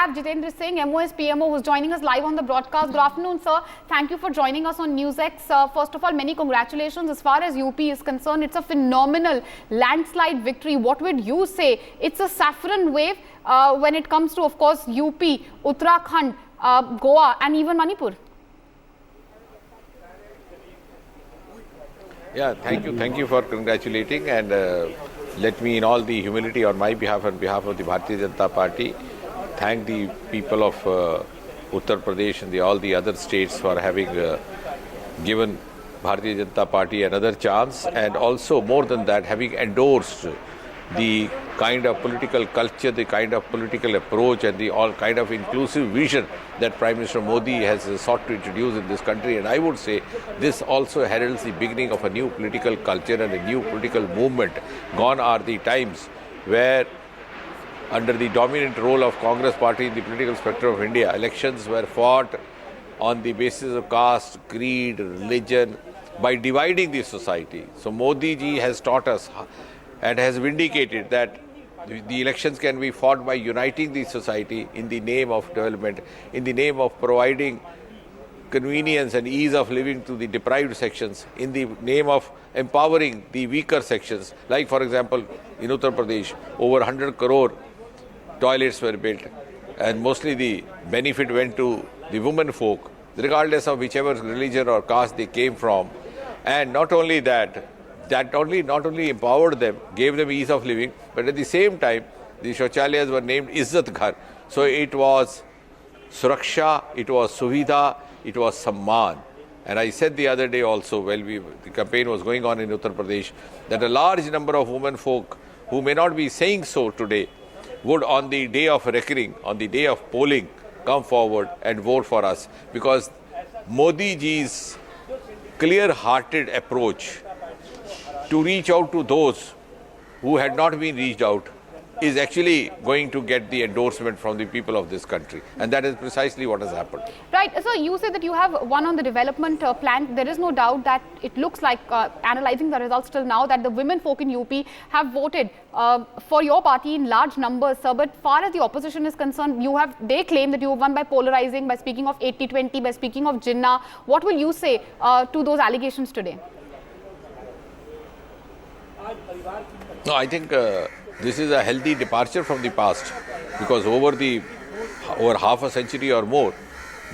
have Jitendra Singh, MOS PMO, who's joining us live on the broadcast. Good afternoon, sir. Thank you for joining us on NewsX. First of all, many congratulations. As far as UP is concerned, it's a phenomenal landslide victory. What would you say? It's a saffron wave when it comes to, of course, UP, Uttarakhand, Goa, and even Manipur. Yeah, thank you for congratulating, and let me, in all the humility on my behalf and behalf of the Bharatiya Janata Party, thank the people of Uttar Pradesh and all the other states for having given Bharatiya Janata Party another chance, and also more than that, having endorsed the kind of political culture, the kind of political approach, and the all kind of inclusive vision that Prime Minister Modi has sought to introduce in this country. And I would say this also heralds the beginning of a new political culture and a new political movement. Gone are the times where, under the dominant role of Congress party in the political spectrum of India, elections were fought on the basis of caste, creed, religion, by dividing the society. So Modi ji has taught us and has vindicated that the elections can be fought by uniting the society in the name of development, in the name of providing convenience and ease of living to the deprived sections, in the name of empowering the weaker sections. Like, for example, in Uttar Pradesh, over 100 crore toilets were built, and mostly the benefit went to the women folk, regardless of whichever religion or caste they came from. And not only that, not only empowered them, gave them ease of living, but at the same time, the Shauchalayas were named Izzat Ghar. So it was Suraksha, it was Suvidha, it was Samman. And I said the other day also, while the campaign was going on in Uttar Pradesh, that a large number of women folk who may not be saying so today would, on the day of reckoning, on the day of polling, come forward and vote for us. Because Modi ji's clear-hearted approach to reach out to those who had not been reached out is actually going to get the endorsement from the people of this country. And that is precisely what has happened. Right. So you say that you have won on the development plan. There is no doubt that it looks like, analyzing the results till now, that the women folk in UP have voted for your party in large numbers, sir. But far as the opposition is concerned, they claim that you have won by polarizing, by speaking of 80-20, by speaking of Jinnah. What will you say to those allegations today? No, I think this is a healthy departure from the past, because over half a century or more,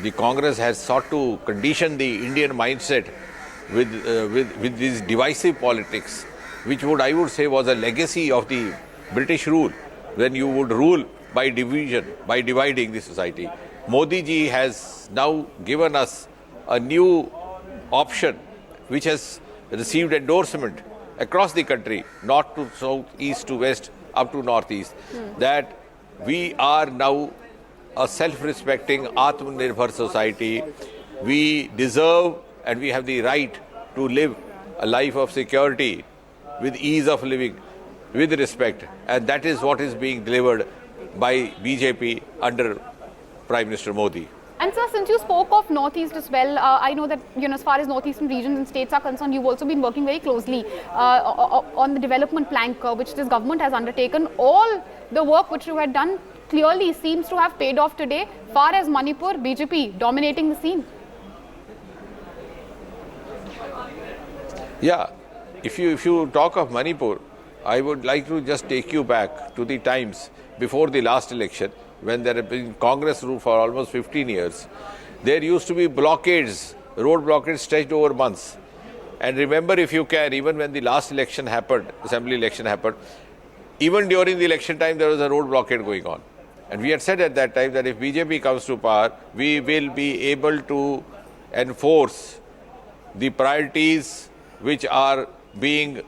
the Congress has sought to condition the Indian mindset with this divisive politics, which I would say was a legacy of the British rule, when you would rule by division, by dividing the society. Modi ji has now given us a new option, which has received endorsement across the country, north to south, east to west, up to northeast, that we are now a self-respecting, Atmanirbhar society. We deserve and we have the right to live a life of security, with ease of living, with respect. And that is what is being delivered by BJP under Prime Minister Modi. And sir, since you spoke of Northeast as well, I know that, as far as Northeastern regions and states are concerned, you've also been working very closely on the development plank which this government has undertaken. All the work which you had done clearly seems to have paid off today. Far as Manipur, BJP dominating the scene. Yeah, if you talk of Manipur, I would like to just take you back to the times before the last election, when there had been Congress rule for almost 15 years. There used to be blockades, road blockades stretched over months. And remember, if you can, even when the last election happened, assembly election happened, even during the election time, there was a road blockade going on. And we had said at that time that if BJP comes to power, we will be able to enforce the priorities which are being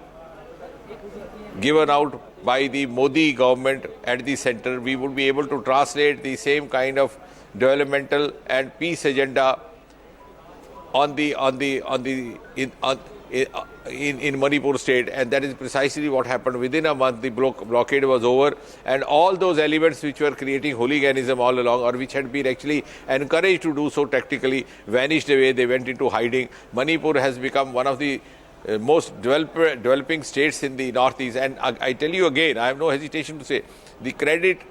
given out by the Modi government at the center. We would be able to translate the same kind of developmental and peace agenda in Manipur state, and that is precisely what happened. Within a month, the blockade was over, and all those elements which were creating hooliganism all along, or which had been actually encouraged to do so tactically, vanished away. They went into hiding. Manipur has become one of the most developing states in the northeast. And I tell you again, I have no hesitation to say, the credit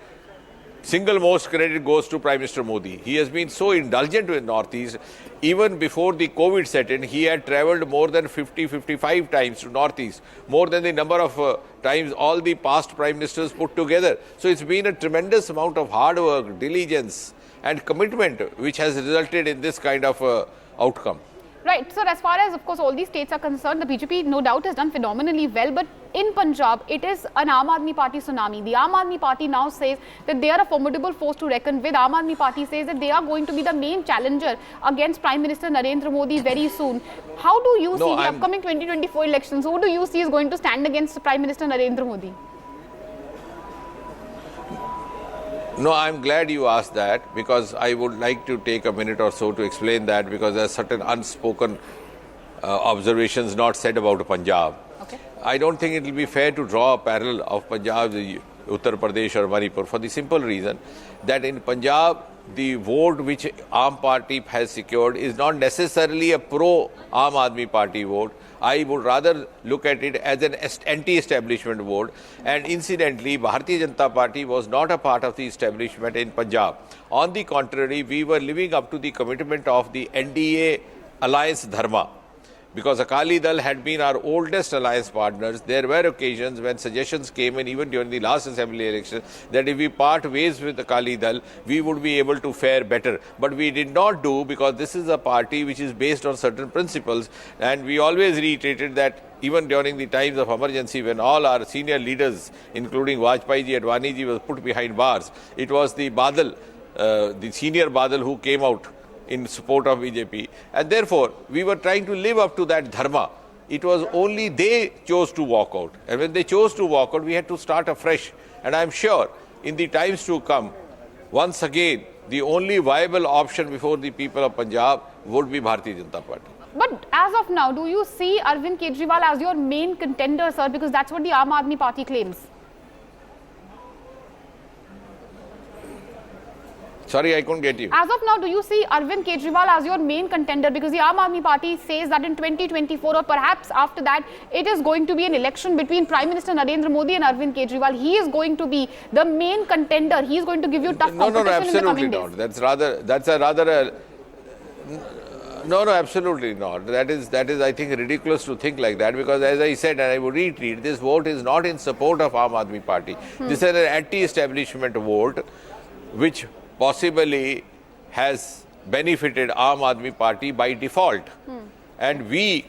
single most credit goes to Prime Minister Modi. He has been so indulgent with Northeast. Even before the COVID set in, he had travelled more than 55 times to Northeast, more than the number of times all the past Prime Ministers put together. So it's been a tremendous amount of hard work, diligence and commitment which has resulted in this kind of outcome. Right. So as far as, of course, all these states are concerned, the BJP no doubt has done phenomenally well. But in Punjab, it is an Aam Aadmi Party tsunami. The Aam Aadmi Party now says that they are a formidable force to reckon with. Aam Aadmi Party says that they are going to be the main challenger against Prime Minister Narendra Modi very soon. How do you see the upcoming 2024 elections? Who do you see is going to stand against Prime Minister Narendra Modi? No, I'm glad you asked that, because I would like to take a minute or so to explain that, because there are certain unspoken observations not said about Punjab. Okay. I don't think it will be fair to draw a parallel of Punjab, Uttar Pradesh or Manipur, for the simple reason that in Punjab, the vote which Aam Party has secured is not necessarily a pro-Aam Aadmi Party vote. I would rather look at it as an anti-establishment vote. And incidentally, Bharatiya Janata Party was not a part of the establishment in Punjab. On the contrary, we were living up to the commitment of the NDA alliance dharma. Because Akali Dal had been our oldest alliance partners, there were occasions when suggestions came in, even during the last assembly election, that if we part ways with Akali Dal, we would be able to fare better. But we did not do, because this is a party which is based on certain principles. And we always reiterated that even during the times of emergency, when all our senior leaders, including Vajpayee ji, Advani ji, was put behind bars, it was the Badal, the senior Badal, who came out in support of BJP, and therefore we were trying to live up to that dharma. It was only they chose to walk out, and when they chose to walk out, we had to start afresh. And I am sure in the times to come, once again, the only viable option before the people of Punjab would be Bharatiya Janata Party. But as of now, do you see Arvind Kejriwal as your main contender, sir? Because that's what the Aam Aadmi Party claims. Sorry, I couldn't get you. As of now, do you see Arvind Kejriwal as your main contender? Because the Aam Aadmi Party says that in 2024 or perhaps after that, it is going to be an election between Prime Minister Narendra Modi and Arvind Kejriwal. He is going to be the main contender. He is going to give you tough competition in the coming days. No, absolutely not. That is, I think, ridiculous to think like that, because as I said, and I would repeat, this vote is not in support of Aam Aadmi Party. This is an anti-establishment vote, which possibly has benefited Aam Aadmi Party by default. And we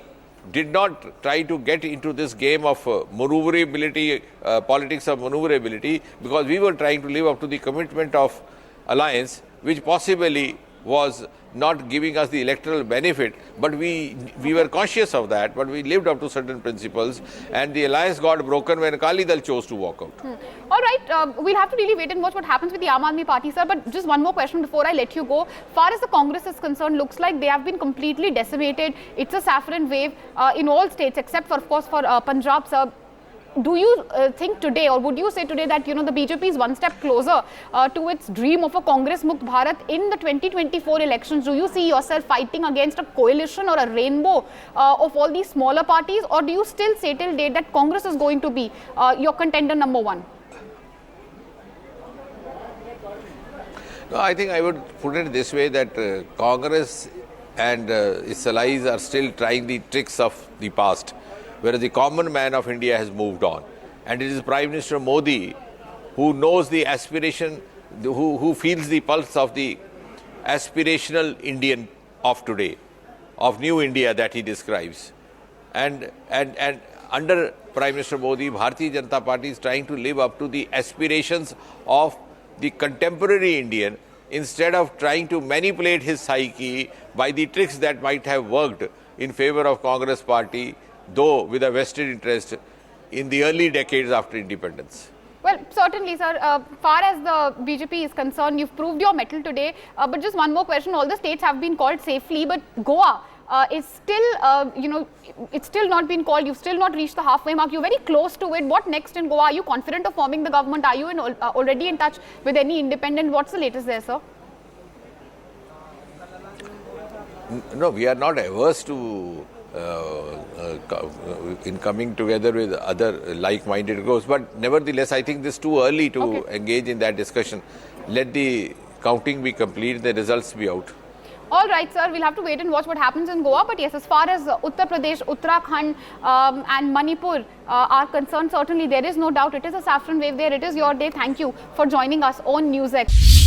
did not try to get into this game of maneuverability, politics of maneuverability, because we were trying to live up to the commitment of alliance, which possibly was not giving us the electoral benefit, but we were conscious of that, but we lived up to certain principles, and the alliance got broken when Akali Dal chose to walk out. All right, we'll have to really wait and watch what happens with the Aam Aadmi Party, sir. But just one more question before I let you go. Far as the Congress is concerned, looks like they have been completely decimated. It's a saffron wave in all states, except for, of course, for Punjab, sir. Do you think today, or would you say today, that the BJP is one step closer to its dream of a Congress Mukt Bharat in the 2024 elections? Do you see yourself fighting against a coalition or a rainbow of all these smaller parties, or do you still say till date that Congress is going to be your contender number one? No, I think I would put it this way, that Congress and its allies are still trying the tricks of the past, whereas the common man of India has moved on. And it is Prime Minister Modi who knows the aspiration, who feels the pulse of the aspirational Indian of today, of new India that he describes. And under Prime Minister Modi, Bharatiya Janata Party is trying to live up to the aspirations of the contemporary Indian, instead of trying to manipulate his psyche by the tricks that might have worked in favor of Congress Party, though with a vested interest in the early decades after independence. Well, certainly, sir. Far as the BJP is concerned, you've proved your mettle today. But just one more question. All the states have been called safely, but Goa is still, it's still not been called. You've still not reached the halfway mark. You're very close to it. What next in Goa? Are you confident of forming the government? Are you already in touch with any independent? What's the latest there, sir? No, we are not averse to in coming together with other like-minded groups, but nevertheless, I think this is too early to engage in that discussion. let the counting be complete, the results be out. All right, sir, we'll have to wait and watch what happens in Goa. But yes, as far as Uttar Pradesh, Uttarakhand and Manipur are concerned, certainly there is no doubt it is a saffron wave there. It is your day. Thank you for joining us on NewsX.